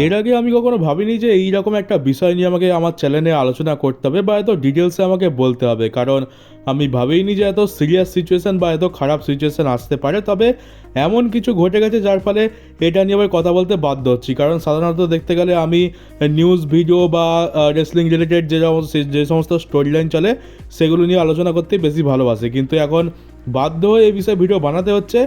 এর আগে আমি কখনো ভাবিনি যে এইরকম একটা বিষয় নিয়ে আমাকে আমার চ্যানেলে আলোচনা করতে হবে বা এত ডিটেলসে আমাকে বলতে হবে, কারণ আমি ভাবিনি যে এত সিরিয়াস সিচুয়েশান বা এত খারাপ সিচুয়েশান আসতে পারে। তবে এমন কিছু ঘটে গেছে যার ফলে এটা নিয়ে আবার কথা বলতে বাধ্য হচ্ছি, কারণ সাধারণত দেখতে গেলে আমি নিউজ ভিডিও বা রেসলিং রিলেটেড যে সমস্ত স্টোরি লাইন চলে সেগুলো নিয়ে আলোচনা করতে বেশি ভালোবাসি, কিন্তু এখন বাধ্য হয়ে এই বিষয়ে ভিডিও বানাতে হচ্ছে।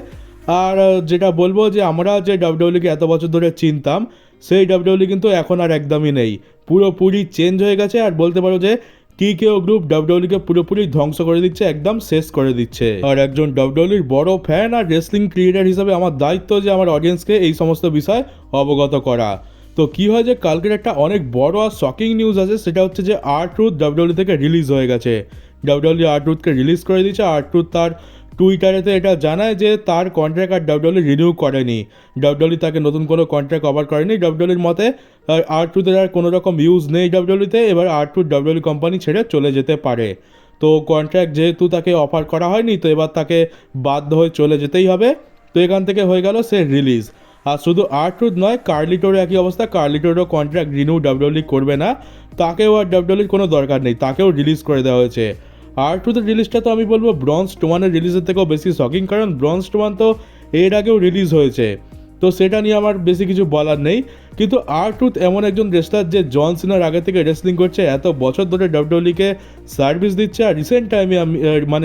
আর যেটা বলবো যে আমরা যে ডাব্লিউডব্লিউকে এত বছর ধরে চিনতাম সেই ডাব্লিউডব্লিউ কিন্তু এখন আর একদমই নেই, পুরোপুরি চেঞ্জ হয়ে গেছে। আর বলতে পারো যে টিকেও গ্রুপ ডাব্লিউডব্লিউকে পুরোপুরি ধ্বংস করে দিচ্ছে, একদম শেষ করে দিচ্ছে। আর একজন ডাব্লিউডব্লিউর বড় ফ্যান আর রেসলিং ক্রিয়েটার হিসাবে আমার দায়িত্ব যে আমার অডিয়েন্সকে এই সমস্ত বিষয় অবগত করা। তো কী হয় যে কালকের একটা অনেক বড় আর শকিং নিউজ আছে, সেটা হচ্ছে যে R-Truth ডাব্লিউডব্লিউ থেকে রিলিজ হয়ে গেছে। ডাব্লিউডব্লিউ R-Truthকে রিলিজ করে দিয়েছে। R-Truth তার টুইটারেতে এটা জানায় যে তার কন্ট্রাক্ট আর ডাব্লিউডব্লিউ রিনিউ করেনি, ডাব্লিউডব্লিউ তাকে নতুন কোনো কন্ট্রাক্ট কভার করেনি। ডাব্লিউডব্লিউর মতে R-Truth-এর আর কোনো রকম ইউজ নেই ডাব্লিউডব্লিউতে, এবার R-Truth ডাব্লিউডব্লিউ কোম্পানি ছেড়ে চলে যেতে পারে। তো কন্ট্রাক্ট যেহেতু তাকে অফার করা হয়নি, তো এবার তাকে বাধ্য হয়ে চলে যেতেই হবে। তো এখান থেকে হয়ে গেল সে রিলিজ। আর শুধু R-Truth নয়, কার্লিটোরও একই অবস্থা, কার্লিটোরও কন্ট্রাক্ট রিনিউ ডাব্লিউডব্লিউ করবে না, তাকেও আর ডাব্লিউডব্লিউর কোনো দরকার নেই, তাকেও রিলিজ করে দেওয়া হয়েছে। R-Truth-এর রিলিজটা তো আমি বলবো ব্রন স্ট্রোম্যানের রিলিজের থেকেও বেশি শকিং, কারণ ব্রন স্ট্রোম্যান তো এর আগেও রিলিজ হয়েছে, তো সেটা নিয়ে আমার বেশি কিছু বলার নেই। কিন্তু R-Truth এমন একজন রেসলার যে জন সিনার আগে থেকে রেসলিং করছে, এত বছর ধরে ডাব্লিউডব্লিউকে সার্ভিস দিচ্ছে। আর রিসেন্ট টাইমে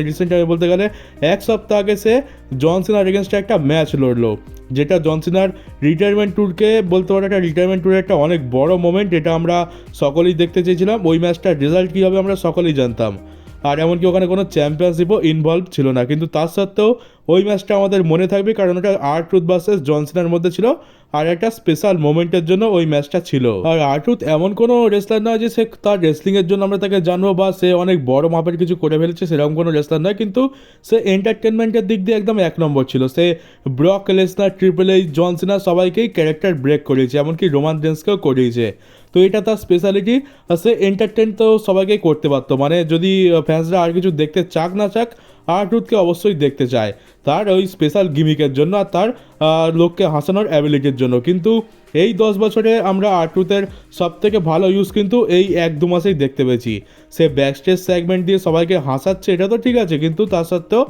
রিসেন্ট টাইমে বলতে গেলে এক সপ্তাহ আগে সে জন সিনার এগেনস্টে একটা ম্যাচ লড়লো, যেটা জন সিনার রিটায়ারমেন্ট ট্যুরকে বলতে পারো একটা রিটায়ারমেন্ট ট্যুরের একটা অনেক বড় মোমেন্ট। এটা আমরা সকলেই দেখতে চেয়েছিলাম, ওই ম্যাচটার রেজাল্ট কী হবে আমরা সকলেই জানতাম। আর এমনকি ওখানে কোনো চ্যাম্পিয়নশিপও ইনভলভ ছিল না, কিন্তু তার সত্ত্বেও ওই ম্যাচটা আমাদের মনে থাকবে, কারণ ওটা R-Truth ভার্সেস জন সিনার মধ্যে ছিল আর একটা স্পেশাল মোমেন্টের জন্য ওই ম্যাচটা ছিল। আর R-Truth এমন কোনো রেসলার নয় যে সে তার রেসলিংয়ের জন্য আমরা তাকে জানবো বা সে অনেক বড় মাপের কিছু করে ফেলেছে, সেরকম কোনো রেসলার নয়, কিন্তু সে এন্টারটেনমেন্টের দিক দিয়ে একদম এক নম্বর ছিল। সে ব্রক লেসনার, ট্রিপল এইচ, জন সিনা সবাইকেই ক্যারেক্টার ব্রেক করিয়েছে, এমনকি রোমান রেন্সকেও করিয়েছে। তো এটা তার স্পেশালিটি। সে এন্টারটেন তো সবাইকেই করতে পারতো, মানে যদি ফ্যান্সরা আর কিছু দেখতে চাক না চাক, R-Truthকে অবশ্যই দেখতে চায় তার ওই স্পেশাল গিমিকের জন্য আর তার লোককে হাসানোর অ্যাবিলিটির জন্য। কিন্তু এই 10 বছরে আমরা R-Truth-এর সব থেকে ভালো ইউজ কিন্তু এই 1-2 মাসেই দেখতে পেয়েছি। সে ব্যাকস্টেজ সেগমেন্ট দিয়ে সবাইকে হাসাচ্ছে, এটা তো ঠিক আছে, কিন্তু তার সত্ত্বেও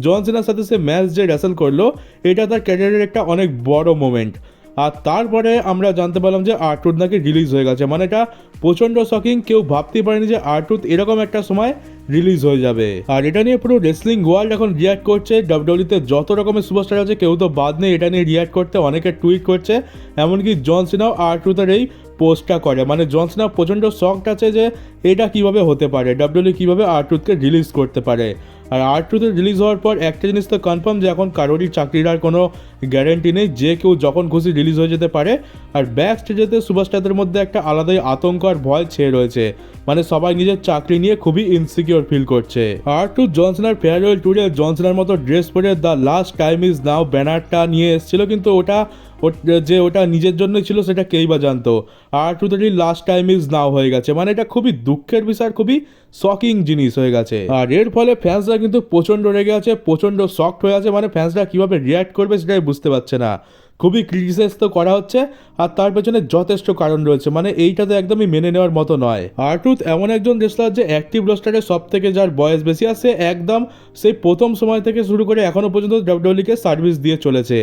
জন সিনার সাথে সে ম্যাচ যে রেসেল করলো, এটা তার ক্যারিয়ারের একটা অনেক বড় মোমেন্ট। আর তারপরে আমরা জানতে পারলাম যে R-Truth নাকি রিলিজ হয়ে গেছে, মানে এটা প্রচণ্ড শকিং। কেউ ভাবতেই পারেনি যে R-Truth এরকম একটা সময় রিলিজ হয়ে যাবে। আর এটা নিয়ে পুরো রেসলিং ওয়ার্ল্ড এখন রিয়াক্ট করছে। ডাব্লিউডব্লিউতে যত রকমের সুপারস্টার আছে কেউ তো বাদ নেই এটা নিয়ে রিয়াক্ট করতে, অনেকে টুইট করছে, এমনকি জন সিনাও R-Truth-এর এই পোস্টটা করে। মানে জন সিনা প্রচণ্ড শকড আছে যে এটা কিভাবে হতে পারে, ডাব্লিউডব্লিউ কীভাবে R-Truth-কে রিলিজ করতে পারে। আর R-Truth-এর রিলিজ হওয়ার পর একটা জিনিস তো কনফার্ম যে এখন কারোরই চাকরির আর কোনো গ্যারেন্টি নেই, যে কেউ যখন খুশি রিলিজ হয়ে যেতে পারে। আর ব্যাক স্টেজেতে সুপারস্টারদের মধ্যে একটা আলাদাই আতঙ্ক আর ভয় ছেয়ে রয়েছে, মানে সবাই নিজের চাকরি নিয়ে খুবই ইনসিকিওর ফিল করছে। R-Truth জন সিনার ফেয়ারওয়েল ট্যুরে জন সিনার মতো ড্রেস পরে the last time is now ব্যানারটা নিয়ে এসেছিল, কিন্তু ওটা নিজের জন্যই ছিল সেটা কেই বা জানতো। R-Truth-এরই লাস্ট টাইম ইজ নাও হয়ে গেছে, মানে এটা খুবই দুঃখের বিষয়, খুবই শকিং জিনিস হয়ে গেছে। আর এর ফলে ফ্যান্সরা কিন্তু প্রচণ্ড রেগে আছে, প্রচণ্ড শকড হয়ে আছে, মানে ফ্যান্সরা কীভাবে রিয়্যাক্ট করবে সেটাই বুঝতে পারছে না। খুবই ক্রিটিসাইজ তো করা হচ্ছে, আর তার পেছনে যথেষ্ট কারণ রয়েছে, মানে এইটা তো একদমই মেনে নেওয়ার মতো নয়। R-Truth এমন একজন রেসলার যে অ্যাক্টিভ রোস্টারে সব থেকে যার বয়স বেশি আছে, একদম সেই প্রথম সময় থেকে শুরু করে এখনও পর্যন্ত ডাব্লিউডব্লিউকে সার্ভিস দিয়ে চলেছে,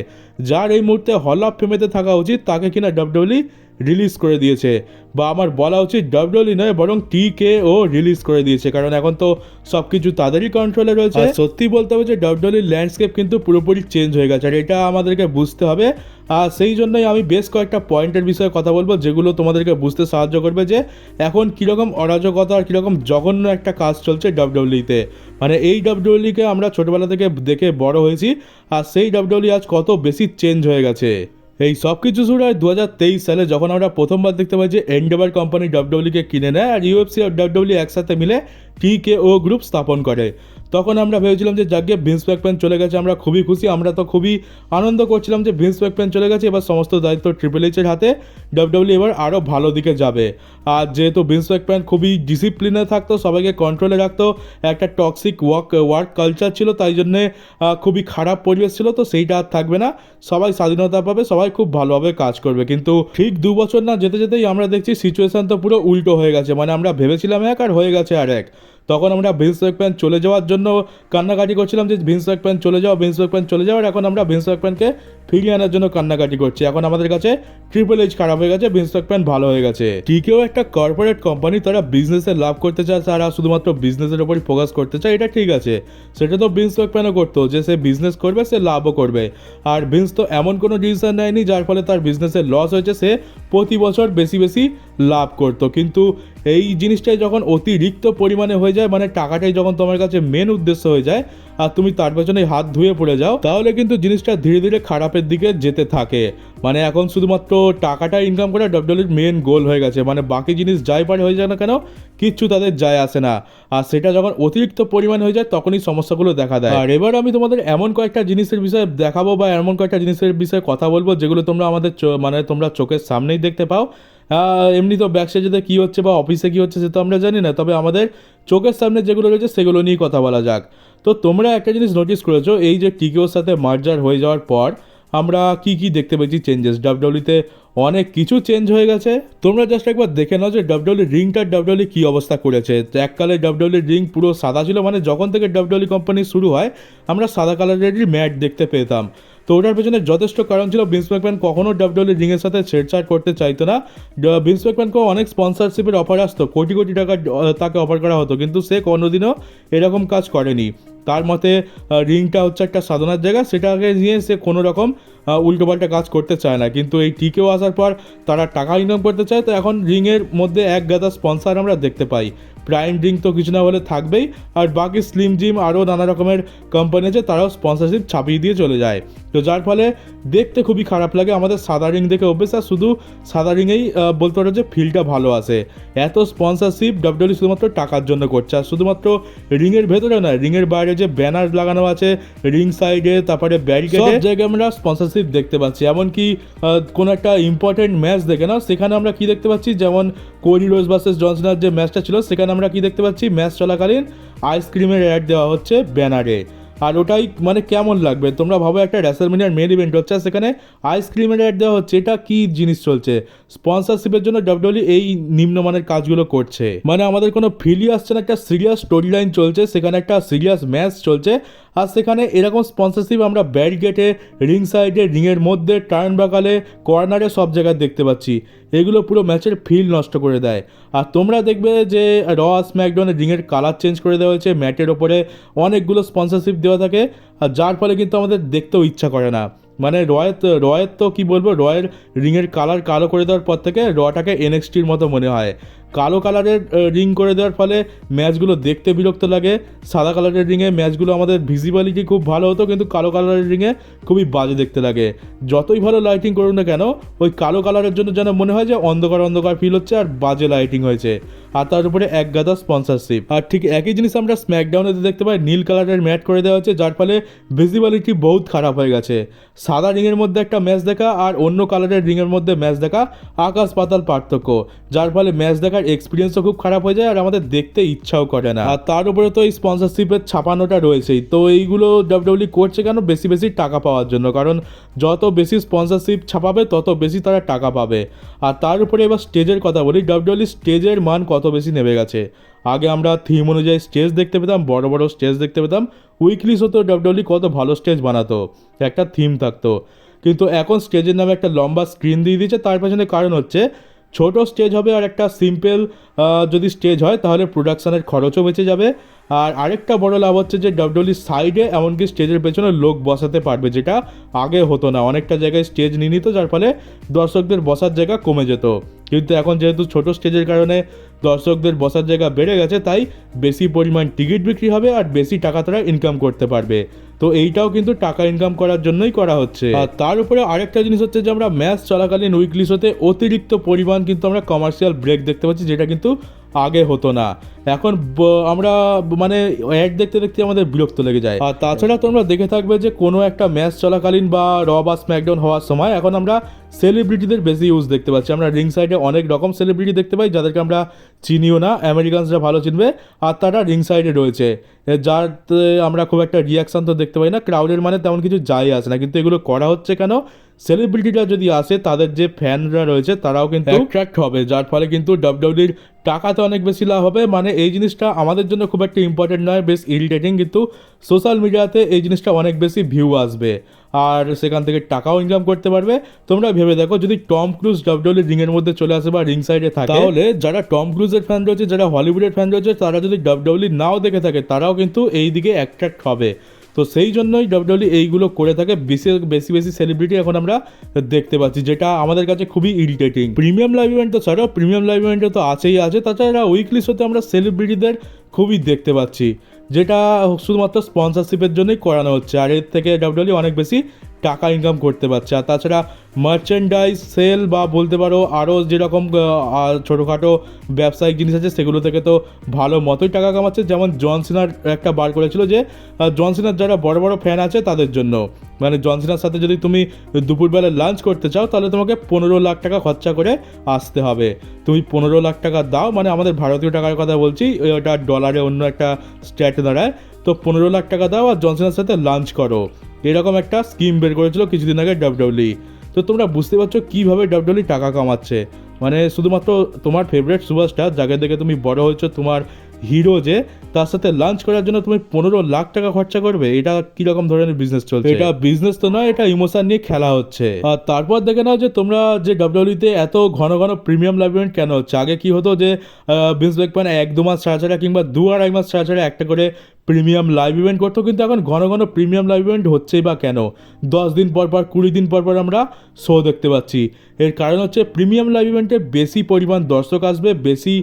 যার এই মুহূর্তে হল অফ ফেমেতে থাকা উচিত, তাকে কিনা ডাব্লিউডব্লিউ রিলিজ করে দিয়েছে, বা আমার বলা উচিত ডাব্লিউডব্লিউ নয় বরং TKO রিলিজ করে দিয়েছে, কারণ এখন তো সব কিছু তাদেরই কন্ট্রোলে রয়েছে। সত্যি বলতে হবে যে ডাব্লিউডব্লিউর ল্যান্ডস্কেপ কিন্তু পুরোপুরি চেঞ্জ হয়ে গেছে, আর এটা আমাদেরকে বুঝতে হবে। আর সেই জন্যই আমি বেশ কয়েকটা পয়েন্টের বিষয়ে কথা বলবো, যেগুলো তোমাদেরকে বুঝতে সাহায্য করবে যে এখন কীরকম অরাজকতা আর কীরকম জঘন্য একটা কাজ চলছে ডাব্লিউডব্লিউতে। মানে এই ডাব্লিউডব্লিউকে আমরা ছোটোবেলা থেকে দেখে বড় হয়েছি, আর সেই ডাব্লিউডব্লিউ আজ কত বেশি চেঞ্জ হয়ে গেছে। এই সব কিছু শুরু হয় 2023 সালে, যখন আমরা প্রথমবার দেখতে পাই যে এন্ডেভার কোম্পানি ডাব্লিউডব্লিউকে কিনে নেয়, আর UFC আর ডাব্লিউডব্লিউ একসাথে মিলে TKO গ্রুপ স্থাপন করে। তখন আমরা ভেবেছিলাম যে যাকে ভিন্স ম্যাকম্যান চলে গেছে, আমরা খুবই খুশি, আমরা তো খুবই আনন্দ করছিলাম যে ভিন্স ম্যাকম্যান চলে গেছে, এবার সমস্ত দায়িত্ব ট্রিপল এইচের হাতে, WWE এবার আরও ভালো দিকে যাবে। আর যেহেতু ভিন্স ম্যাকম্যান খুবই ডিসিপ্লিনে থাকতো, সবাইকে কন্ট্রোলে রাখতো, একটা টক্সিক ওয়ার্ক কালচার ছিল, তাই জন্যে খুবই খারাপ পরিবেশ ছিল, তো সেইটা আর থাকবে না, সবাই স্বাধীনতা পাবে, সবাই খুব ভালোভাবে কাজ করবে। কিন্তু ঠিক 2 বছর না যেতে যেতেই আমরা দেখছি সিচুয়েশান তো পুরো উল্টো হয়ে গেছে, মানে আমরা ভেবেছিলাম এক আর হয়ে গেছে আর এক। তখন আমরা ভিন্স ম্যাকম্যান চলে যাওয়ার জন্য কান্নাকাটি করছিলাম যে ভিন্স ম্যাকম্যান চলে যাও, ভিন্স ম্যাকম্যান চলে যাও, আর এখন আমরা ভিন্স ম্যাকম্যানকে ফিরিয়ে আনার জন্য কান্নাকাটি করছি। এখন আমাদের কাছে ট্রিপল এইচ খারাপ হয়ে গেছে, ভিন্স ম্যাকম্যান ভালো হয়ে গেছে। TKO একটা কর্পোরেট কোম্পানি, তারা বিজনেসে লাভ করতে চায়, তারা শুধুমাত্র বিজনেসের ওপরই ফোকাস করতে চায়, এটা ঠিক আছে, সেটা তো ভিন্স ম্যাকম্যানও করতো, যে সে বিজনেস করবে সে লাভও করবে। আর ভিন্স তো এমন কোনো ডিসিশন নেয়নি যার ফলে তার বিজনেসের লস হয়েছে, সে প্রতি বছর বেশি বেশি লাভ করতো। কিন্তু এই জিনিসটাই যখন অতিরিক্ত পরিমাণে হয়ে যায়, মানে টাকাটাই যখন তোমার কাছে মেন উদ্দেশ্য হয়ে যায় আর তুমি তার পেছনে হাত ধুয়ে পড়ে যাও, তাহলে কিন্তু জিনিসটা ধীরে ধীরে খারাপের দিকে যেতে থাকে। মানে এখন শুধুমাত্র টাকাটা ইনকাম করা WWE মেন গোল হয়ে গেছে, মানে বাকি জিনিস যাই পারে হয়ে যায় না কেন, কিচ্ছু তাদের যায় আসে না। আর সেটা যখন অতিরিক্ত পরিমাণ হয়ে যায় তখনই সমস্যাগুলো দেখা দেয়। আর এবার আমি তোমাদের এমন কয়েকটা জিনিসের বিষয়ে দেখাবো, বা এমন কয়েকটা জিনিসের বিষয়ে কথা বলবো যেগুলো তোমরা আমাদের মানে তোমরা চোখের সামনেই দেখতে পাও। এমনি তো ব্যাকস্টেজে কী হচ্ছে বা অফিসে কী হচ্ছে সে তো আমরা জানি না, তবে আমাদের চোখের সামনে যেগুলো রয়েছে সেগুলো নিয়েই কথা বলা যাক। তো তোমরা একটা জিনিস নোটিস করেছো, এই যে TKOর সাথে মার্জার হয়ে যাওয়ার পর আমরা কি কি দেখতে পেয়েছি চেঞ্জেস, WWE-তে অনেক কিছু চেঞ্জ হয়ে গেছে। তোমরা জাস্ট একবার দেখে নাও যে WWE রিংটার WWE কী অবস্থা করেছে। এককালে WWE রিং পুরো সাদা ছিল, মানে যখন থেকে WWE কোম্পানি শুরু হয় আমরা সাদা কালারেরই ম্যাট দেখতে পেতাম। তো ওটার পেছনে যথেষ্ট কারণ ছিল, ভিন্স ম্যাকম্যান কখনো WWE রিংয়ের সাথে ছেড়ছাড় করতে চাইতো না। ভিন্স ম্যাকম্যানকেও অনেক স্পন্সরশিপের অফার আসতো, কোটি কোটি টাকা তাকে অফার করা হতো, কিন্তু সে কোনোদিনও এরকম কাজ করেনি। তার মতে রিংটা হচ্ছে একটা সাধনার জায়গা, সেটাকে নিয়ে সে কোনো রকম উল্টোপাল্টা কাজ করতে চায় না। কিন্তু এই TKO আসার পর তারা টাকা ইনকাম করতে চায়, তো এখন রিংয়ের মধ্যে এক গাদা স্পন্সর আমরা দেখতে পাই। প্রাইম রিং তো কিছু না হলে থাকবেই, আর বাকি স্লিম জিম আরও নানা রকমের কোম্পানি আছে, তারাও স্পন্সরশিপ ছাপিয়ে দিয়ে চলে যায়। তো যার ফলে দেখতে খুবই খারাপ লাগে, আমাদের সাদা রিং দেখে অভ্যেস, আর শুধু সাদা রিংয়েই বলতে পারো যে ফিলটা ভালো আসে। এত স্পন্সরশিপ WWE শুধুমাত্র টাকার জন্য করছে, আর শুধুমাত্র রিংয়ের ভেতরে নয়, রিংয়ের বাইরে যে ব্যানার লাগানো আছে রিং সাইডে, তারপরে ব্যারিকেডে, সব জায়গায় আমরা স্পন্সরশিপ দেখতে পাচ্ছি। এমনকি কোনো একটা ইম্পর্টেন্ট ম্যাচ দেখে না, সেখানে আমরা কি দেখতে পাচ্ছি, যেমন কোডি রোজ ভার্সেস জন সিনার যে ম্যাচটা ছিল, সেখানে আমরা কি দেখতে পাচ্ছি, ম্যাচ চলাকালীন আইসক্রিমের অ্যাড দেওয়া হচ্ছে ব্যানারে। আর ওটাই মানে কেমন লাগবে তোমরা ভাবো, একটা রেসলম্যানিয়ার মেন ইভেন্ট হচ্ছে, সেখানে আইসক্রিমের অ্যাড দেওয়া হচ্ছে, এটা কি জিনিস চলছে? স্পন্সরশিপের জন্য WWE এই নিম্নমানের কাজগুলো করছে, মানে আমাদের কোনো ফিলই আসছে না, একটা সিরিয়াস স্টোরি লাইন চলছে, সেখানে একটা সিরিয়াস ম্যাচ চলছে, আর সেখানে এরকম স্পন্সরশিপ আমরা ব্যারিকেডে, রিং সাইডে, রিংয়ের মধ্যে, টার্ন বাকালে, কর্নারে সব জায়গায় দেখতে পাচ্ছি। এগুলো পুরো ম্যাচের ফিল নষ্ট করে দেয়। আর তোমরা দেখবে যে স্ম্যাকডাউনের রিংয়ের কালার চেঞ্জ করে দেওয়া হয়েছে, ম্যাটের ওপরে অনেকগুলো স্পন্সরশিপ দেওয়া থাকে, আর যার ফলে কিন্তু আমাদের দেখতেও ইচ্ছা করে না। মানে রয়ের তো কী বলবো, রয়ের রিংয়ের কালার কালো করে দেওয়ার পর থেকে রটাকে NXTর মতো মনে হয়। কালো কালারের রিং করে দেওয়ার ফলে ম্যাচগুলো দেখতে বিরক্ত লাগে। সাদা কালারের রিংয়ে ম্যাচগুলো আমাদের ভিজিবিলিটি খুব ভালো হতো, কিন্তু কালো কালারের রিংয়ে খুবই বাজে দেখতে লাগে। যতই ভালো লাইটিং করুন না কেন, ওই কালো কালারের জন্য যেন মনে হয় যে অন্ধকার অন্ধকার ফিল হচ্ছে আর বাজে লাইটিং হয়েছে, আর তার উপরে এক গাদা স্পন্সরশিপ। আর ঠিক একই জিনিস আমরা স্ম্যাকডাউনে দেখতে পাই, নীল কালারের ম্যাট করে দেওয়া হচ্ছে, যার ফলে ভিজিবিলিটি বহুত খারাপ হয়ে গেছে। সাদা রিংয়ের মধ্যে একটা ম্যাচ দেখা আর অন্য কালারের রিংয়ের মধ্যে ম্যাচ দেখা আকাশ পাতাল পার্থক্য, যার ফলে ম্যাচ দেখার এক্সপিরিয়েন্সও খুব খারাপ হয়ে যায়, আর আমাদের দেখতে ইচ্ছাও করে না। আর তার উপরে তো এই স্পন্সরশিপের ছাপানোটা রয়েছেই। তো এইগুলো WWE করছে কেন? বেশি বেশি টাকা পাওয়ার জন্য, কারণ যত বেশি স্পন্সরশিপ ছাপাবে তত বেশি তারা টাকা পাবে। আর তার উপরে এবার স্টেজের কথা বলি, WWE স্টেজের মান কত বেশি নেমে গেছে। আগে আমরা থিম অনুযায়ী স্টেজ দেখতে পেতাম, বড় বড় স্টেজ দেখতে পেতাম, উইকলি হতো WWE কত ভালো স্টেজ বানাতো, একটা থিম থাকতো। কিন্তু এখন স্টেজের নামে একটা লম্বা স্ক্রিন দিয়ে দিয়েছে, তার পেছনে কারণ হচ্ছে ছোট স্টেজ হবে আর একটা সিম্পল যদি স্টেজ হয় তাহলে প্রোডাকশানের খরচও বেঁচে যাবে। আর আরেকটা বড় লাভ হচ্ছে যে WWE সাইডে এমনকি স্টেজের পেছনে লোক বসাতে পারবে, যেটা আগে হতো না। অনেকটা জায়গায় স্টেজ নিয়ে নিত, যার ফলে দর্শকদের বসার জায়গা কমে যেত। কিন্তু এখন যেহেতু ছোট স্টেজের কারণে দর্শকদের বসার জায়গা বেড়ে গেছে, তাই বেশি পরিমাণ টিকিট বিক্রি হবে আর বেশি টাকা তারা ইনকাম করতে পারবে। তো এইটাও কিন্তু টাকা ইনকাম করার জন্যই করা হচ্ছে। আর তার উপরে আরেকটা জিনিস হচ্ছে যে আমরা ম্যাচ চলাকালীন উইকলি শোতে অতিরিক্ত পরিমাণ কিন্তু আমরা কমার্শিয়াল ব্রেক দেখতে পাচ্ছি, যেটা কিন্তু আগে হতো না। এখন আমরা মানে অ্যাড দেখতে দেখতে আমাদের বিরক্ত লেগে যায়। আর তাছাড়া তোমরা দেখে থাকবে যে কোনো একটা ম্যাচ চলাকালীন বা র বা স্ম্যাকডাউন হওয়ার সময় এখন আমরা সেলিব্রিটিদের বেশি ইউজ দেখতে পাচ্ছি। আমরা রিং সাইডে অনেক রকম সেলিব্রিটি দেখতে পাই যাদেরকে আমরা চিনিও না, আমেরিকানসরা ভালো চিনবে, আর তারা রিং সাইডে রয়েছে, যাতে আমরা খুব একটা রিয়াকশান তো দেখতে পাই না, ক্রাউডের মানে তেমন কিছু যায় আসে না। কিন্তু এগুলো করা হচ্ছে কেন? সেলিব্রিটিরা যদি আসে তাদের যে ফ্যানরা রয়েছে তারাও কিন্তু অ্যাট্রাক্ট হবে, যার ফলে কিন্তু ডাব্লিউডাব্লিউইর টাকাতে অনেক বেশি লাভ হবে। মানে এই জিনিসটা আমাদের জন্য খুব একটা ইম্পর্টেন্ট নয়, বেশ ইরিটেটিং, কিন্তু সোশ্যাল মিডিয়াতে এই জিনিসটা অনেক বেশি ভিউ আসবে আর সেখান থেকে টাকাও ইনকাম করতে পারবে। তোমরা ভেবে দেখো যদি টম ক্রুজ ডাব্লিউডাব্লিউই রিংয়ের মধ্যে চলে আসে বা রিং সাইডে থাকে, তাহলে যারা টম ক্রুজের ফ্যান রয়েছে, যারা হলিউডের ফ্যান রয়েছে, তারা যদি ডাব্লিউডাব্লিউই নাও দেখে থাকে তারাও কিন্তু এই দিকে অ্যাট্রাক্ট হবে। তো সেই জন্যই ডাব্লিউডাব্লিউই এইগুলো করে থাকে। বেশি বেশি সেলিব্রিটি এখন আমরা দেখতে পাচ্ছি, যেটা আমাদের কাছে খুবই ইরিটেটিং। প্রিমিয়াম লাইভ ইভেন্ট তো ছাড়াও, প্রিমিয়াম লাইভ ইভেন্টে তো আছেই আছে, তাছাড়া উইকলি শোতে আমরা সেলিব্রিটিদের খুবই দেখতে পাচ্ছি, যেটা শুধুমাত্র স্পন্সরশিপের জন্যই করানো হচ্ছে। আর এর থেকে ডাব্লিউডাব্লিউই অনেক বেশি টাকা ইনকাম করতে পারছে। আর তাছাড়া মার্চেন্ডাইজ সেল বা বলতে পারো আরও যেরকম ছোটোখাটো ব্যবসায়িক জিনিস আছে সেগুলো থেকে তো ভালো মতোই টাকা কামাচ্ছে। যেমন জন সিনার একটা বার করেছিল যে জন সিনার যারা বড় বড় ফ্যান আছে তাদের জন্য, মানে জন সিনার সাথে যদি তুমি দুপুরবেলা লাঞ্চ করতে চাও তাহলে তোমাকে 15 লাখ টাকা খরচা করে আসতে হবে। তুমি 15 লাখ টাকা দাও, মানে আমাদের ভারতীয় টাকার কথা বলছি, ওটা ডলারে অন্য একটা স্ট্যাট দাঁড়ায়, তো 15 লাখ টাকা দাও আর জন সিনার সাথে লাঞ্চ করো। এরকম একটা স্কিম বের করেছিল কিছুদিন আগে ডাব্লিউডাব্লিউই। তো তোমরা বুঝতে পারছো কীভাবে ডাব্লিউডাব্লিউই টাকা কামাচ্ছে। মানে শুধুমাত্র তোমার ফেভারিট সুপারস্টার যাকে দেখে তুমি বড় হয়েছো, তোমার হিরো যে, তার সাথে লাঞ্চ করার জন্য তুমি 15 লাখ টাকা খরচা করবে? এটা কিরকম ধরনের বিজনেস চলছে? এটা বিজনেস তো নয়, এটা ইমোশন নিয়ে খেলা হচ্ছে। আর তারপর দেখে নাও যে তোমরা যে ডাব্লিউডাব্লিউতে এত ঘন ঘন প্রিমিয়াম লাইভ ইভেন্ট কেন হচ্ছে। আগে কি হতো যে ভিন্স ম্যাকম্যান 1-2 মাস ছাড়া ছাড়া কিংবা 2-2.5 মাস ছাড়া ছাড়া একটা করে প্রিমিয়াম লাইভ ইভেন্ট করতো, কিন্তু এখন ঘন ঘন প্রিমিয়াম লাইভ ইভেন্ট হচ্ছেই বা কেন? 10 দিন পর পর, 20 দিন পর পর আমরা শো দেখতে পাচ্ছি। এর কারণ হচ্ছে প্রিমিয়াম লাইভ ইভেন্টে বেশি পরিমাণ দর্শক আসবে, বেশি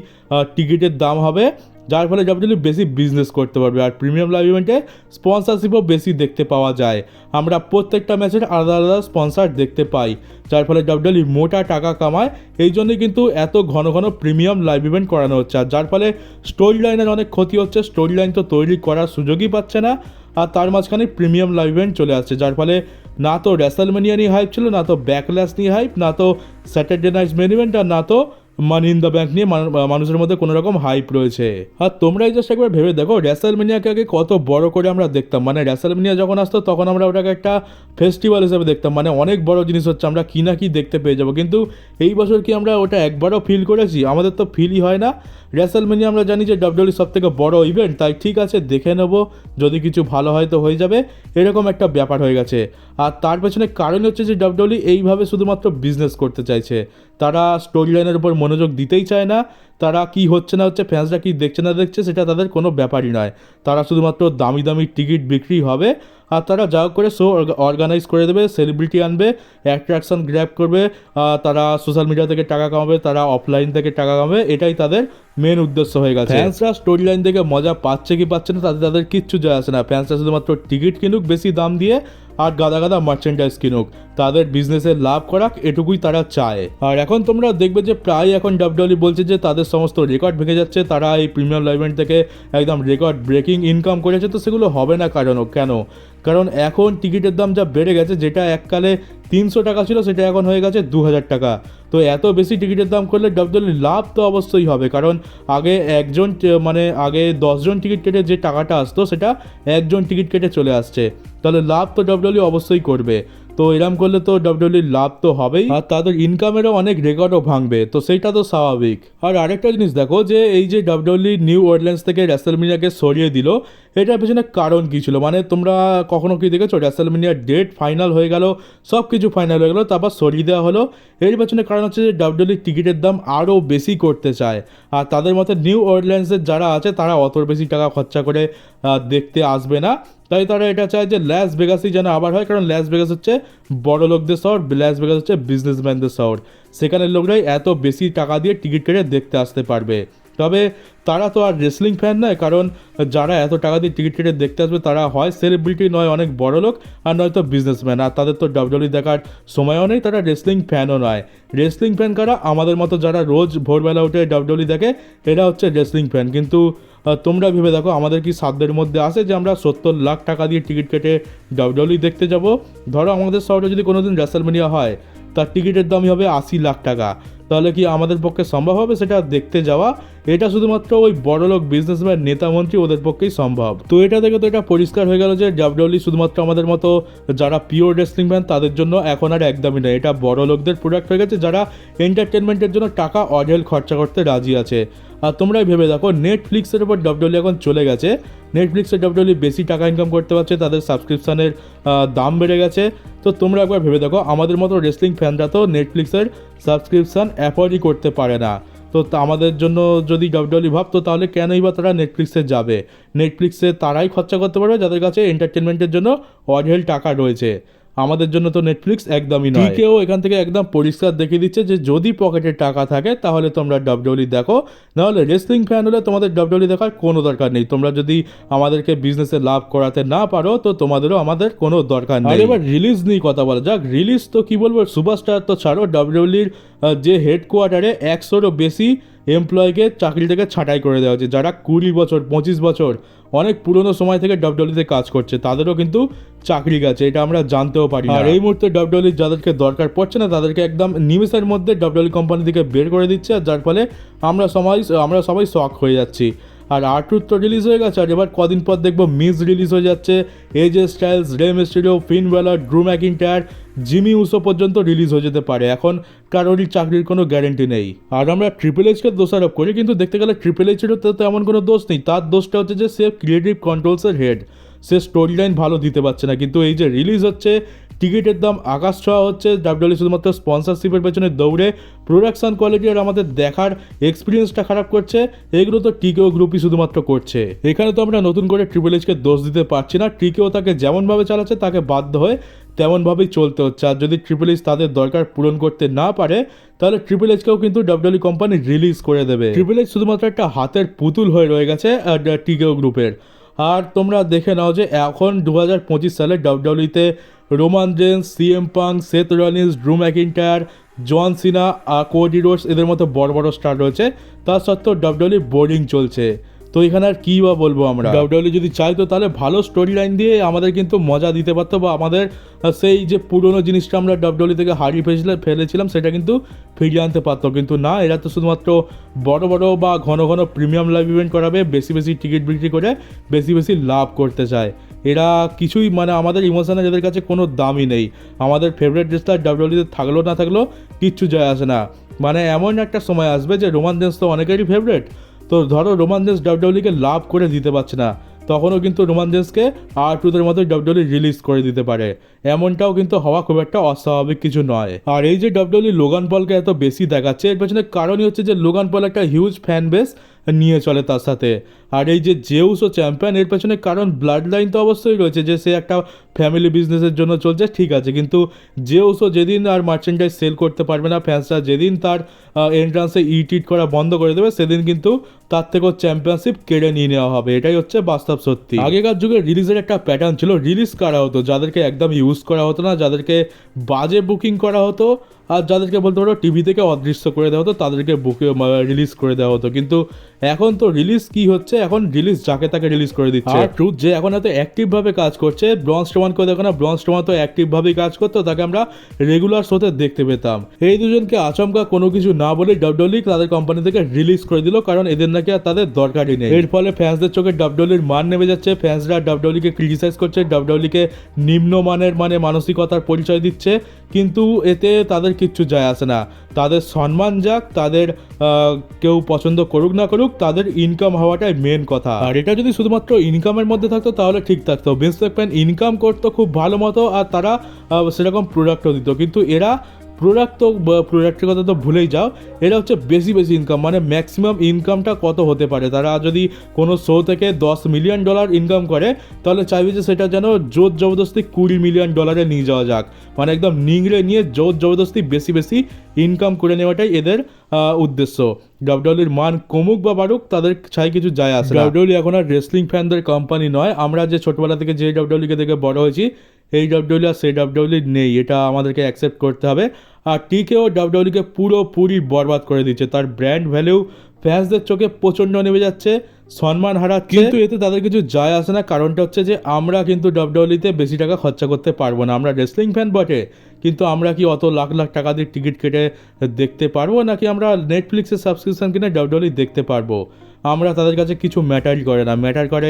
টিকিটের দাম হবে, যার ফলে ডাব্লিউডাব্লিউ বেশি বিজনেস করতে পারবে। আর প্রিমিয়াম লাইভ ইভেন্টে স্পন্সরশিপও বেশি দেখতে পাওয়া যায়। আমরা প্রত্যেকটা ম্যাচের আলাদা আলাদা স্পন্সর দেখতে পাই, যার ফলে ডাব্লিউডাব্লিউ মোটা টাকা কামায়। এই জন্যই কিন্তু এত ঘন ঘন প্রিমিয়াম লাইভ ইভেন্ট করানো হচ্ছে। আর যার ফলে স্টোরি লাইনের অনেক ক্ষতি হচ্ছে, স্টোরি লাইন তো তৈরি করার সুযোগই পাচ্ছে না। আর তার মাঝখানে প্রিমিয়াম লাইভ ইভেন্ট চলে আসছে, যার ফলে না তো রেসলম্যানিয়া নিয়ে হাইপ ছিল, না তো ব্যাকল্যাশ নিয়ে হাইপ, না তো স্যাটারডে নাইট মেন ইভেন্ট, আর না তো মানি ইন দ্য ব্যাংক নিয়ে মানুষের মধ্যে কোনো রকম হাইপ রয়েছে। আর তোমরাই জাস্ট একবার ভেবে দেখো, রেসলম্যানিয়াকে আগে কত বড় করে আমরা দেখতাম। মানে রেসলম্যানিয়া যখন আসতো তখন আমরা ওটাকে একটা ফেস্টিভ্যাল হিসেবে দেখতাম, মানে অনেক বড় জিনিস হচ্ছে, আমরা কি না কি দেখতে পেয়ে যাবো। কিন্তু এই বছর কি আমরা ওটা একবারও ফিল করেছি? আমাদের তো ফিলই হয় না। রেসলম্যানিয়া আমরা জানি যে ডাব্লিউডাব্লিউর সব থেকে বড় ইভেন্ট, তাই ঠিক আছে দেখে নেবো, যদি কিছু ভালো হয় তো হয়ে যাবে, এরকম একটা ব্যাপার হয়ে গেছে। আর তার পেছনে কারণ হচ্ছে যে ডাব্লিউডাব্লিউ এইভাবে শুধুমাত্র বিজনেস করতে চাইছে। তারা স্টোরি লাইনের উপর মনোযোগ দিতেই চায় না। তারা কি হচ্ছে না হচ্ছে, ফ্যান্সরা কি দেখছে না দেখছে, সেটা তাদের কোনো ব্যাপারই নয়। তারা শুধুমাত্র দামি দামি টিকিট বিক্রি হবে আর তারা যা করে শো অর্গানাইজ করে দেবে, সেলিব্রিটি আনবে, অ্যাট্রাকশন গ্র্যাব করবে, তারা সোশ্যাল মিডিয়া থেকে টাকা কামাবে, তারা অফলাইন থেকে টাকা কামাবে, এটাই তাদের মেন উদ্দেশ্য হয়ে গেছে। ফ্যান্সরা স্টোরি লাইন থেকে মজা পাচ্ছে কি পাচ্ছে না তাদের কিচ্ছু যায় আসে না। ফ্যান্সরা শুধুমাত্র টিকিট কিনুক বেশি দাম দিয়ে আর গাদা গাদা মার্চেন্ডাইজ কিনুক, তাদের বিজনেসের লাভ করাক, এটুকুই তারা চায়। আর এখন তোমরা দেখবে যে প্রায় এখন ডাব্লিউডাব্লিউ বলছে যে তাদের সমস্ত রেকর্ড ভেঙে যাচ্ছে, তারা এই প্রিমিয়াম লাইভ ইভেন্ট থেকে একদম রেকর্ড ব্রেকিং ইনকাম করেছে। তো সেগুলো হবে না কারণ এখন টিকিটের দাম যা বেড়ে গেছে, যেটা এককালে 300 টাকা ছিল সেটা এখন হয়ে গেছে 2000 টাকা। তো এত বেশি টিকিটের দাম করলে ডাব্লিউডাব্লিউ লাভ তো অবশ্যই হবে, কারণ আগে আগে 10 জন টিকিট কেটে যে টাকাটা আসতো সেটা একজন টিকিট কেটে চলে আসছে, তাহলে লাভ তো ডাব্লিউডাব্লিউ অবশ্যই করবে। তো এরম করলে তো ডাব্লিউডাব্লিউর লাভ তো হবেই, আর তাদের ইনকামেরও অনেক রেকর্ডও ভাঙবে, তো সেইটা তো স্বাভাবিক। আর আরেকটা জিনিস দেখো, যে এই যে ডাব্লিউডাব্লিউ নিউ অরল্যান্স থেকে রেসলম্যানিয়াকে সরিয়ে দিল, এটার পেছনে কারণ কী ছিল? মানে তোমরা কখনো কি দেখেছো রেসলম্যানিয়ার ডেট ফাইনাল হয়ে গেল, সব কিছু ফাইনাল হয়ে গেল, তারপর সরিয়ে দেওয়া হলো? এর পেছনে কারণ হচ্ছে যে ডাব্লিউডাব্লিউ টিকিটের দাম আরও বেশি করতে চায়, আর তাদের মতে নিউ অরল্যান্সের যারা আছে তারা অত বেশি টাকা খরচা করে দেখতে আসবে না, তাই তারা এটা চায় যে লাস ভেগাসই যেন আবার হয়। কারণ লাস ভেগাস হচ্ছে বড় লোকদের শহর, লাস ভেগাস হচ্ছে বিজনেসম্যানদের শহর, সেখানের লোকরাই এত বেশি টাকা দিয়ে টিকিট কেটে দেখতে আসতে পারবে। তবে তারা তো আর রেসলিং ফ্যান নয়, কারণ যারা এত টাকা দিয়ে টিকিট কেটে দেখতে আসবে তারা হয় সেলিব্রিটি, নয় অনেক বড় লোক, আর নয়তো বিজনেসম্যান, আর তাদের তো ডাব্লিউডব্লিউ দেখার সময়ও নেই, তারা রেসলিং ফ্যানও নয়। রেসলিং ফ্যান কারা? আমাদের মতো যারা রোজ ভোরবেলা উঠে ডাব্লিউডব্লিউ দেখে, এরা হচ্ছে রেসলিং ফ্যান। কিন্তু তোমরা ভেবে দেখো আমাদের কি সাধ্যের মধ্যে আসে যে আমরা 70 লাখ টাকা দিয়ে টিকিট কেটে ডাব্লিউডব্লিউ দেখতে যাব? ধরো আমাদের শহরে যদি কোনোদিন রেসলম্যানিয়া হয়, তার টিকিটের দামই হবে 80 লাখ টাকা, তাহলে কি আমাদের পক্ষে সম্ভব হবে সেটা দেখতে যাওয়া? এটা শুধুমাত্র ওই বড়লোক বিজনেসম্যান, নেতা মন্ত্রী, ওদের পক্ষেই সম্ভব। তো এটা থেকে তো এটা পরিষ্কার হয়ে গেল যে ডাব্লিউডব্লিউ শুধুমাত্র আমাদের মতো যারা পিওর রেসলিং ফ্যান তাদের জন্য এখন আর একদমই নয়, এটা বড় লোকদের প্রোডাক্ট হয়ে গেছে, যারা এন্টারটেনমেন্টের জন্য টাকা অঢেল খরচা করতে রাজি আছে। আর তোমরাই ভেবে দেখো, নেটফ্লিক্সের উপর ডাব্লিউডব্লিউ এখন চলে গেছে। নেটফ্লিক্সে ডাব্লিউডব্লিউ বেশি টাকা ইনকাম করতে পারছে, তাদের সাবস্ক্রিপশানের দাম বেড়ে গেছে। তো তোমরা একবার ভেবে দেখো, আমাদের মতো রেসলিং ফ্যানরা তো নেটফ্লিক্সের সাবস্ক্রিপশান অ্যাফোর্ডই করতে পারে না। তো আমাদের জন্য যদি ডাব্লিউডব্লিউ ভাবতো, তাহলে কেনই বা তারা নেটফ্লিক্সে যাবে? নেটফ্লিক্সে তারাই খরচা করতে পারবে যাদের কাছে এন্টারটেনমেন্টের জন্য অঢেল টাকা রয়েছে। আমাদের জন্য তো নেটফ্লিক্স একদমই নয়। কেউ এখান থেকে একদম পরিষ্কার দেখিয়ে দিচ্ছে যে যদি পকেটে টাকা থাকে তাহলে তোমরা ডাব্লিউডব্লিউ দেখো, নাহলে রেসলিং ফ্যান হলে তোমাদের ডাব্লিউডব্লিউ দেখার কোনো দরকার নেই। তোমরা যদি আমাদেরকে বিজনেসে লাভ করাতে না পারো, তো তোমাদেরও আমাদের কোনো দরকার নেই। আর এবার রিলিজ নিয়ে কথা বলা যাক। রিলিজ তো কি বলবো, সুপারস্টার তো ছাড়ো, ডাব্লিউডব্লিউর যে হেডকোয়ার্টারে 100-রও বেশি এমপ্লয়িকে চাকরি থেকে ছাঁটাই করে দেওয়া হচ্ছে, যারা 20 বছর 25 বছর অনেক পুরনো সময় থেকে ডাব্লিউডব্লিউতে কাজ করছে, তাদেরও কিন্তু চাকরি গেছে, এটা আমরা জানতেও পারি। আর এই মুহূর্তে ডাব্লিউডব্লিউ যাদেরকে দরকার পড়ছে না, তাদেরকে একদম নিমেষের মধ্যে ডাব্লিউডব্লিউ কোম্পানি থেকে বের করে দিচ্ছে, আর যার ফলে আমরা সবাই শক হয়ে যাচ্ছি। আর আর্ট্রুথ তো রিলিজ হয়ে গেছে, আর এবার কদিন পর দেখবো মিজ রিলিজ হয়ে যাচ্ছে, এজে স্টাইলস, রে মিস্টেরিও, ফিন বেলার, ড্রু ম্যাকিন্টায়ার, জিমি উসো পর্যন্ত রিলিজ হয়ে যেতে পারে। এখন কারোরই চাকরির কোনো গ্যারেন্টি নেই। আর আমরা ট্রিপল এইচকে দোষারোপ করি, কিন্তু দেখতে গেলে ট্রিপল এইচেরও তো এমন কোনো দোষ নেই। তার দোষটা হচ্ছে যে সে ক্রিয়েটিভ কন্ট্রোলসের হেড, সে স্টোরি লাইন ভালো দিতে পারছে না। কিন্তু এই যে রিলিজ হচ্ছে, টিকিটের দাম আকাশ ছোঁয়া হচ্ছে, ডাব্লিউডব্লিউ শুধুমাত্র স্পন্সরশিপের পেছনে দৌড়ে প্রোডাকশন কোয়ালিটি আর আমাদের দেখার এক্সপিরিয়েন্সটা খারাপ করছে, এগুলো তো টিকেও গ্রুপই শুধুমাত্র করছে। এখানে তো আমরা নতুন করে ট্রিপল এইচকে দোষ দিতে পারছি না, টিকেও তাকে যেমনভাবে চালাচ্ছে তাকে বাধ্য হয়ে তেমনভাবেই চলতে হচ্ছে। আর যদি ট্রিপল এইচ তাদের দরকার পূরণ করতে না পারে, তাহলে ট্রিপল এইচকেও কিন্তু ডাব্লিউডব্লিউ কোম্পানি রিলিজ করে দেবে। ট্রিপল এইচ শুধুমাত্র একটা হাতের পুতুল হয়ে রয়ে গেছে টিকেও গ্রুপের। আর তোমরা দেখে নাও যে এখন 2025 সালে ডাব্লিউডব্লিউতে Roman Reigns, CM Punk, Seth Rollins, Drew McIntyre, John Cena, Cody Rhodes, এদের মতো বড় বড় স্টার রয়েছে। তা সত্ত্বেও ডাব্লিউডব্লিউ বোরিং চলছে। তো এখানে আর কী বা বলবো আমরা, ডাব্লিউডব্লিউ যদি চাইতো তাহলে ভালো স্টোরি লাইন দিয়ে আমাদের কিন্তু মজা দিতে পারতো, বা আমাদের সেই যে পুরনো জিনিসটা আমরা ডাব্লিউডব্লিউ থেকে হারিয়ে ফেলেছিলাম সেটা কিন্তু ফিরিয়ে আনতে পারতো। কিন্তু না, এরা তো শুধুমাত্র বড় বড় বা ঘন ঘন প্রিমিয়াম লাইভ ইভেন্ট করাবে, বেশি বেশি টিকিট বিক্রি করে বেশি বেশি লাভ করতে চায়। এরা কিছুই মানে আমাদের ইমোশনের এদের কাছে কোনো দামই নেই। আমাদের ফেভারিট রেসলার ডাব্লিউডব্লিউতে থাকলেও না থাকলেও কিচ্ছু যায় আসে না। মানে এমন একটা সময় আসবে যে রোমান রেন্স তো অনেকেরই ফেভারিট, তো ধরো রোমান রেন্স ডাব্লিউডব্লিউকে লাভ করে দিতে পারছে না, তখনও কিন্তু রোমান রেন্সকে আর্ট্রুথের মতো ডাব্লিউডব্লিউ রিলিজ করে দিতে পারে। এমনটাও কিন্তু হওয়া খুব একটা অস্বাভাবিক কিছু নয়। আর এই যে ডাব্লিউডব্লিউ লোগান পলকে এত বেশি দেখাচ্ছে, এর পেছনে কারণই হচ্ছে যে লোগান পল একটা হিউজ ফ্যান বেস নিয়ে চলে তার সাথে। আর এই যে জেউসও চ্যাম্পিয়ন, এর পেছনে কারণ ব্লাড লাইন তো অবশ্যই রয়েছে, যে সে একটা ফ্যামিলি বিজনেসের জন্য চলছে, ঠিক আছে। কিন্তু জেউসও যেদিন আর মার্চেন্ডাইজ সেল করতে পারবে না, ফ্যান্সরা যেদিন তার এন্ট্রান্সে ইটিট করা বন্ধ করে দেবে, সেদিন কিন্তু তার থেকেও চ্যাম্পিয়নশিপ কেড়ে নিয়ে নেওয়া হবে। এটাই হচ্ছে বাস্তব সত্যি। আগেকার যুগে রিলিজের একটা প্যাটার্ন ছিল, রিলিজ করা হতো যাদেরকে একদম ইউজ করা হতো না, যাদেরকে বাজে বুকিং করা হতো, আর যাদেরকে বলতে পারো টিভি থেকে অদৃশ্য করে দেওয়া হতো, তাদেরকে রিলিজ করে দেওয়া হতো। কিন্তু এখন তো রিলিজ কি হচ্ছে, এখন রিলিজ যাকে তাকে রিলিজ করে দিচ্ছে। আর ট্রুথ যে এখন এত অ্যাক্টিভভাবে কাজ করছে, ব্রন স্ট্রোমানকেও দেখো না, ব্রন স্ট্রোমান তো অ্যাক্টিভভাবেই কাজ করতো, তাকে আমরা রেগুলার শোতে দেখতে পেতাম। এই দুজনকে আচমকা কোনো কিছু না বলে ডাব্লিউডব্লিউ তাদের কোম্পানি থেকে রিলিজ করে দিল, কারণ এদের নাকি আর তাদের দরকারই নেই। এর ফলে ফ্যান্সদের চোখে ডাব্লিউডব্লিউর মান নেমে যাচ্ছে, ফ্যান্সরা ডাব্লিউডব্লিউকে ক্রিটিসাইজ করছে, ডাব্লিউডব্লিউকে নিম্নমানের মানসিকতার পরিচয় দিচ্ছে। কিন্তু এতে তাদের কিচ্ছু যায় আসে না, তাদের সম্মান যাক, তাদের কেউ পছন্দ করুক না করুক, তাদের ইনকাম হওয়াটাই মেন কথা। আর এটা যদি শুধুমাত্র ইনকামের মধ্যে থাকতো তাহলে ঠিক থাকতো। ভিন্স ম্যাকম্যান ইনকাম করতো খুব ভালো মতো, আর তারা সেরকম প্রোডাক্টও দিত। কিন্তু এরা প্রোডাক্ট তো প্রোডাক্টের কথা তো ভুলেই যাও, এটা হচ্ছে বেশি ইনকাম, মানে ম্যাক্সিমাম ইনকামটা কত হতে পারে। তারা যদি কোনো শো থেকে $10 মিলিয়ন ইনকাম করে, তাহলে চাইবে যে সেটা যেন জোর জবরদস্তি $20 মিলিয়ন নিয়ে যাওয়া যাক, মানে একদম নিংড়ে নিয়ে জোর জবরদস্তি বেশি ইনকাম করে নেওয়াটাই এদের উদ্দেশ্য। ডাব্লিউডাব্লিউর মান কমুক বা বাড়ুক তাদের চাই কিছু যায় আসে না। ডাব্লিউডাব্লিউ এখন আর রেসলিং ফ্যানদের কোম্পানি নয়। আমরা যে ছোটবেলা থেকে যে ডাব্লিউডাব্লিউকে দেখে বড় হয়েছি, এই ডাব্লিউডাব্লিউ আর সেই ডাব্লিউডাব্লিউ নেই, এটা আমাদেরকে অ্যাকসেপ্ট করতে হবে। আর টিকেও ডাব্লিউডাব্লিউকে পুরোপুরি বরবাদ করে দিচ্ছে, তার ব্র্যান্ড ভ্যালু ফ্যান্সদের চোখে প্রচণ্ড নেমে যাচ্ছে, সম্মান হারাচ্ছে, কিন্তু এতে তাদের কিছু যায় আসে না। কারণটা হচ্ছে যে আমরা কিন্তু ডাব্লিউডাব্লিউতে বেশি টাকা খরচা করতে পারবো না। আমরা রেসলিং ফ্যান বটে, কিন্তু আমরা কি অত লাখ টাকা দিয়ে টিকিট কেটে দেখতে পারবো, নাকি আমরা নেটফ্লিক্সের সাবস্ক্রিপশন কিনে ডাব্লিউডাব্লিউ দেখতে পারবো? আমরা তাদের কাছে কিছু ম্যাটারই করে না। ম্যাটার করে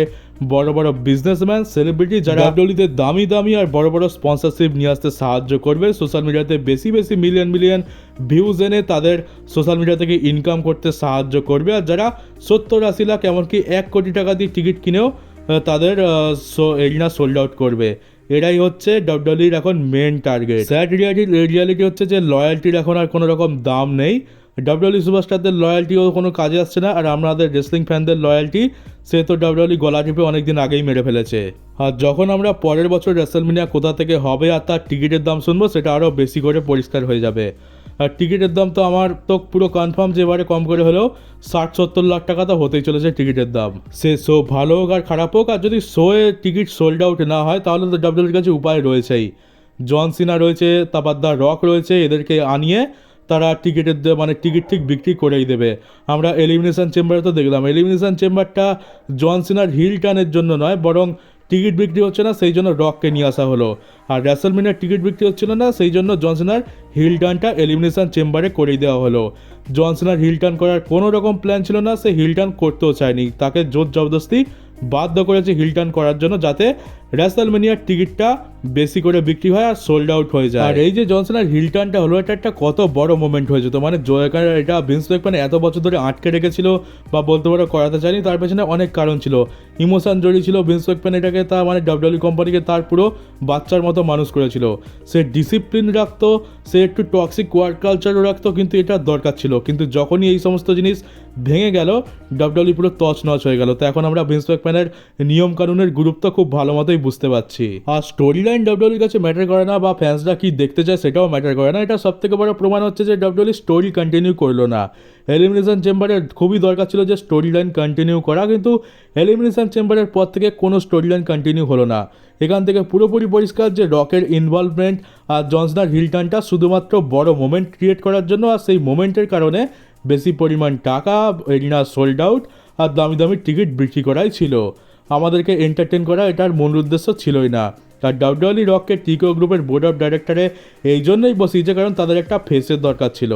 বড় বড় বিজনেসম্যান, সেলিব্রিটি, যারা ডাব্লিউডাব্লিউতে দামি আর বড় স্পন্সরশিপ নিয়ে আসতে সাহায্য করবে, সোশ্যাল মিডিয়াতে বেশি মিলিয়ন ভিউজ এনে তাদের সোশ্যাল মিডিয়া থেকে ইনকাম করতে সাহায্য করবে। আর যারা 70-80 লাখ এমনকি 1 কোটি টাকা দিয়ে টিকিট কিনেও তাদের এরিনা সোল্ড আউট করবে। এটাই হচ্ছে ডাব্লিউডাব্লিউর এখন মেন টার্গেট। স্যাড রিয়ালিটি হচ্ছে যে লয়্যালটির এখন আর কোনো রকম দাম নেই। ডাব্লিউডাব্লিউ সুপারস্টারদের লয়্যালটিও কোনো কাজে আসছে না, আর আমাদের রেসলিং ফ্যানদের লয়্যালটি সে তো ডাব্লিউডাব্লিউ গলা টিপে অনেক দিন আগেই মেরে ফেলেছে। আর যখন আমরা পরের বছর রেসলম্যানিয়া কোথা থেকে হবে আর তার টিকিটের দাম শুনবো, সেটা আরও বেশি করে পরিষ্কার হয়ে যাবে। আর টিকিটের দাম তো আমার তো পুরো কনফার্ম যে এবারে কম করে হলেও 60-70 লাখ টাকা তো হতেই চলেছে টিকিটের দাম। সে শো ভালো হোক আর খারাপ হোক, আর যদি শোয়ে টিকিট সোল্ড আউট না হয় তাহলে তো ডাব্লিউডাব্লিউর কাছে উপায় রয়েছেই। জন সিনা রয়েছে, তারপর দ্য রক রয়েছে, এদেরকে আনিয়ে তারা টিকিট ঠিক বিক্রি করেই দেবে। আমরা এলিমিনেশন চেম্বারে তো দেখলাম, এলিমিনেশন চেম্বারটা জন সিনার হিল টানের জন্য নয়, বরং টিকিট বিক্রি হচ্ছে না সেই জন্য রককে নিয়ে আসা হলো। আর রেসলম্যানিয়ার টিকিট বিক্রি হচ্ছিল না সেই জন্য জন সিনার হিল টার্নটা এলিমিনেশন চেম্বারে করেই দেওয়া হলো। জন সিনার হিল টার্ন করার কোনো রকম প্ল্যান ছিল না, সে হিল টার্ন করতেও চায়নি, তাকে জোর জবরদস্তি বাধ্য করেছে হিল টার্ন করার জন্য, যাতে রেসলম্যানিয়ার টিকিটটা বেশি করে বিক্রি হয় আর সোল্ড আউট হয়ে যায়। আর এই যে জন সিনার হিল টার্নটা হলো, এটা একটা কত বড় মোমেন্ট হয়েছে। তো মানে এটা ভিন্স ম্যাকম্যান এত বছর ধরে আটকে রেখেছিল বা বলতে পারো করাতে চায়নি, তার পেছনে অনেক কারণ ছিল, ইমোশন জড়িয়ে ছিল। ভিন্স ম্যাকম্যান এটাকে মানে ডাব্লিউডাব্লিউ কোম্পানিকে তার পুরো বাচ্চার মতো মানুষ করেছিল। সে ডিসিপ্লিন রাখতো, সে একটু টক্সিক ওয়ার্ক কালচারও রাখতো, কিন্তু এটা দরকার ছিল। কিন্তু যখনই এই সমস্ত জিনিস ভেঙে গেল, ডাব্লিউডাব্লিউ পুরো তছনছ হয়ে গেল। তো এখন আমরা ভিন্স ম্যাকম্যানের নিয়ম কানুনের গুরুত্ব খুব ভালো মতোই বুঝতে পারছি। আর স্টোরি লাইন ডাব্লিউডাব্লিউর কাছে ম্যাটার করে না, বা ফ্যান্সরা কি দেখতে চায় সেটাও ম্যাটার করে না। এটা সবথেকে বড় প্রমাণ হচ্ছে যে ডাব্লিউডাব্লিউ স্টোরি কন্টিনিউ করলো না। এলিমিনেশন চেম্বারে খুবই দরকার ছিল যে স্টোরি লাইন কন্টিনিউ করা, কিন্তু এলিমিনেশন চেম্বারের পর থেকে কোনো স্টোরি লাইন কন্টিনিউ হলো না। এখান থেকে পুরোপুরি পরিষ্কার যে রকের ইনভলভমেন্ট আর জন সিনার হিল টার্নটা শুধুমাত্র বড় মোমেন্ট ক্রিয়েট করার জন্য, আর সেই মোমেন্টের কারণে বেশি পরিমাণ টাকা, এরিনা সোল্ড আউট আর দামি টিকিট বিক্রি করাই ছিল। আমাদেরকে এন্টারটেন করা এটার মূল উদ্দেশ্য ছিলই না। আর ডাব্লিউডাব্লিউ রককে টিকো গ্রুপের বোর্ড অফ ডাইরেক্টরে এই জন্যই বসিয়েছে কারণ তাদের একটা ফেসের দরকার ছিল।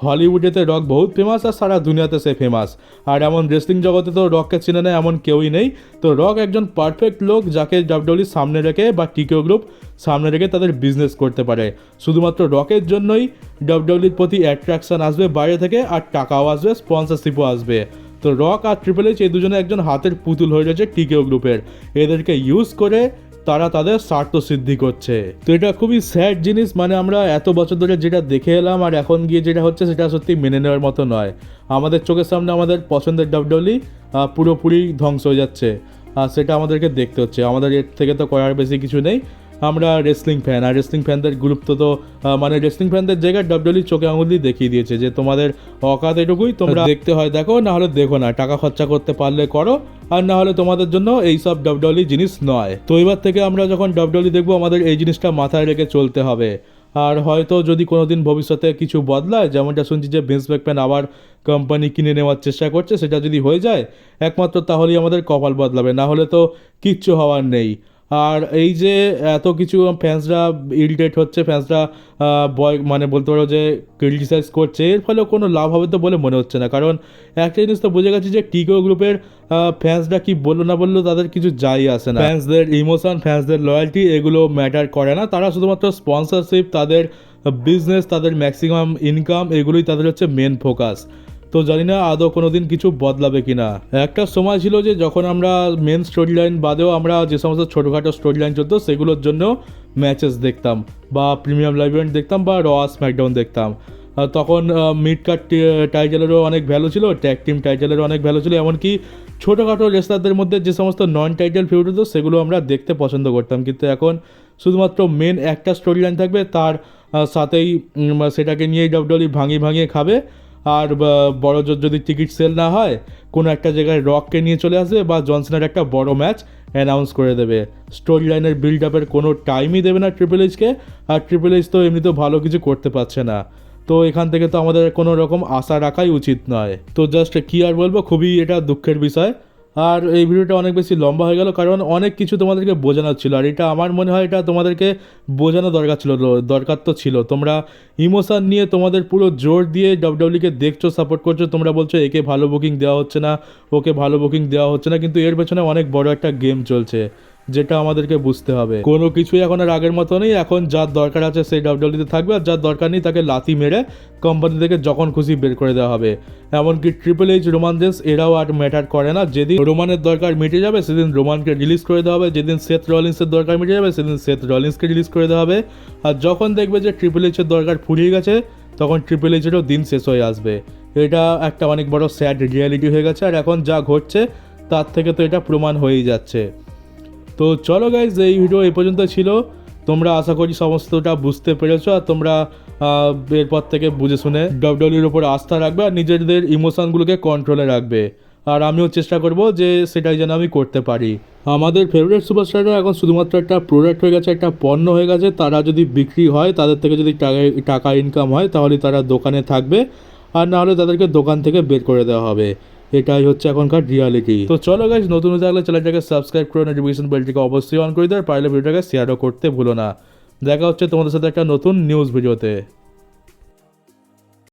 হলিউডেতে রক বহুত ফেমাস, আর সারা দুনিয়াতে সে ফেমাস। আর এমন রেসলিং জগতে তো রককে চেনে না এমন কেউই নেই। তো রক একজন পারফেক্ট লোক, যাকে ডাব্লিউডাব্লিউ সামনে রেখে বা টিকো গ্রুপ সামনে রেখে তাদের বিজনেস করতে পারে। শুধুমাত্র রকের জন্যই ডাব্লিউডাব্লিউর প্রতি অ্যাট্রাকশন আসবে বাইরে থেকে, আর টাকাও আসবে, স্পন্সরশিপও আসবে। তো রক আর ট্রিপল এইচ এই দুজনে একজন হাতের পুতুল হয়ে রয়েছে টিকেও গ্রুপের। এদেরকে ইউজ করে তারা তাদের স্বার্থ সিদ্ধি করছে। তো এটা খুবই স্যাড জিনিস, মানে আমরা এত বছর ধরে যেটা দেখে এলাম আর এখন গিয়ে যেটা হচ্ছে সেটা সত্যি মেনে নেওয়ার মতো নয়। আমাদের চোখের সামনে আমাদের পছন্দের ডাব্লিউডাব্লিউ পুরোপুরি ধ্বংস হয়ে যাচ্ছে, আর সেটা আমাদেরকে দেখতে হচ্ছে। আমাদের এর থেকে তো করার বেশি কিছু নেই। আমরা রেসলিং ফ্যান, আর রেসলিং ফ্যানদের গুরুত্ব তো মানে রেসলিং ফ্যানদের জায়গায় ডাব্লিউডাব্লিউ চোখে আঙুল দিয়ে দেখিয়ে দিয়েছে যে তোমাদের অকাত এটুকুই, তোমরা দেখতে হয় দেখো, না হলে দেখো না। টাকা খরচা করতে পারলে করো, আর না হলে তোমাদের জন্য এইসব ডাব্লিউডাব্লিউ জিনিস নয়। তো এবার থেকে আমরা যখন ডাব্লিউডাব্লিউ দেখবো আমাদের এই জিনিসটা মাথায় রেখে চলতে হবে। আর হয়তো যদি কোনো দিন ভবিষ্যতে কিছু বদলায়, যেমনটা শুনছি যে ভিন্স ম্যাকম্যান আবার কোম্পানি কিনে নেওয়ার চেষ্টা করছে, সেটা যদি হয়ে যায় একমাত্র তাহলেই আমাদের কপাল বদলাবে, না হলে তো কিচ্ছু হওয়ার নেই। আর এই যে এত কিছু ফ্যান্সরা ইরিটেট হচ্ছে, ফ্যান্সরা মানে বলতে পারো যে ক্রিটিসাইজ করছে, এর ফলে কোনো লাভ হবে তো বলে মনে হচ্ছে না। কারণ একটা জিনিস তো বুঝে গেছি যে টিকো গ্রুপের ফ্যান্সরা কি বললো না বললো তাদের কিছু যাই আসে না। ফ্যান্সদের ইমোশন, ফ্যান্সদের লয়্যালটি এগুলো ম্যাটার করে না। তারা শুধুমাত্র স্পন্সরশিপ, তাদের বিজনেস, তাদের ম্যাক্সিমাম ইনকাম, এগুলোই তাদের হচ্ছে মেন ফোকাস। তো জানি না আদৌ কোনো দিন কিছু বদলাবে কিনা। একটা সময় ছিল যে যখন আমরা মেন স্টোরি লাইন বাদেও আমরা যে সমস্ত ছোটোখাটো স্টোরি লাইন চলতো সেগুলোর জন্য ম্যাচেস দেখতাম বা প্রিমিয়াম লাইভ ইভেন্ট দেখতাম বা র স্ম্যাকডাউন দেখতাম। তখন মিড কার্ড টাইটেলেরও অনেক ভ্যালু ছিল, ট্যাগ টিম টাইটেলেরও অনেক ভ্যালু ছিল, এমনকি ছোটোখাটো রেসলারদের মধ্যে যে সমস্ত নন টাইটেল ফিউড হতো সেগুলো আমরা দেখতে পছন্দ করতাম। কিন্তু এখন শুধুমাত্র মেন একটা স্টোরি লাইন থাকবে, তার সাথেই সেটাকে নিয়েই ডাব্লিউডাব্লিউ ভাঙিয়ে খাবে। আর বড় জোর যদি টিকিট সেল না হয় কোনো একটা জায়গায় রককে নিয়ে চলে আসবে বা জনসনের একটা বড় ম্যাচ অ্যানাউন্স করে দেবে। স্টোরি লাইনের বিল্ড আপের কোনো টাইমই দেবে না ট্রিপল এইচকে, আর ট্রিপল এইচ তো এমনিতেও ভালো কিছু করতে পারছে না। তো এখান থেকে তো আমাদের কোনো রকম আশা রাখাই উচিত নয়। তো জাস্ট কী আর বলবো, খুবই এটা দুঃখের বিষয়। আর এই ভিডিওটা অনেক বেশি লম্বা হয়ে গেল, কারণ অনেক কিছু তোমাদেরকে বোঝানোর ছিল, আর এটা আমার মনে হয় এটা তোমাদেরকে বোঝানো দরকার তো ছিল। তোমরা ইমোশন নিয়ে তোমাদের পুরো জোর দিয়ে ডাব্লিউডাব্লিউকে দেখছো, সাপোর্ট করছো, তোমরা বলছো একে ভালো বুকিং দেওয়া হচ্ছে না, ওকে ভালো বুকিং দেওয়া হচ্ছে না, কিন্তু এর পেছনে অনেক বড় একটা গেম চলছে, যেটা আমাদেরকে বুঝতে হবে। কোনো কিছুই এখন আর আগের মতো নেই। এখন যার দরকার আছে সেই ডাব্লিউডাব্লিউতে থাকবে, আর যার দরকার নেই তাকে লাথি মেরে কোম্পানি থেকে যখন খুশি বের করে দেওয়া হবে। এমনকি ট্রিপল এইচ, রোমান রেন্স এরাও আর ম্যাটার করে না। যেদিন রোমানের দরকার মিটে যাবে সেদিন রোমানকে রিলিজ করে দেওয়া হবে, যেদিন সেথ রলিন্সের দরকার মিটে যাবে সেদিন সেথ রলিন্সকে রিলিজ করে দেওয়া হবে। আর যখন দেখবে যে ট্রিপল এইচের দরকার ফুরিয়ে গেছে তখন ট্রিপল এইচেরও দিন শেষ হয়ে আসবে। এটা একটা অনেক বড় স্যাড রিয়ালিটি হয়ে গেছে, আর এখন যা ঘটছে তার থেকে তো এটা প্রমাণ হয়েই যাচ্ছে। তো চলো গাইজ, এই ভিডিও এই পর্যন্ত ছিল। তোমরা আশা করি সমস্তটা বুঝতে পেরেছো, আর তোমরা এরপর থেকে বুঝে শুনে ডাব্লিউডাব্লিউর উপর আস্থা রাখবে আর নিজেদের ইমোশনগুলোকে কন্ট্রোলে রাখবে। আর আমিও চেষ্টা করব যে সেটাই যেন আমি করতে পারি। আমাদের ফেভারিট সুপারস্টাররা এখন শুধুমাত্র একটা প্রোডাক্ট হয়ে গেছে, একটা পণ্য হয়ে গেছে। তারা যদি বিক্রি হয়, তাদের থেকে যদি টাকা ইনকাম হয়, তাহলে তারা দোকানে থাকবে, আর না হলে তাদেরকে দোকান থেকে বের করে দেওয়া হবে। এটাই হচ্ছে এখনকার রিয়ালিটি। তো চলো গাইজ, নতুন হয়ে থাকলে চ্যানেলটাকে সাবস্ক্রাইব করে নোটিফিকেশন বেলটিকে অবশ্যই অন করে দেয়, পারলে ভিডিওটাকে শেয়ারও করতে ভুলো না। দেখা হচ্ছে তোমাদের সাথে একটা নতুন নিউজ ভিডিওতে।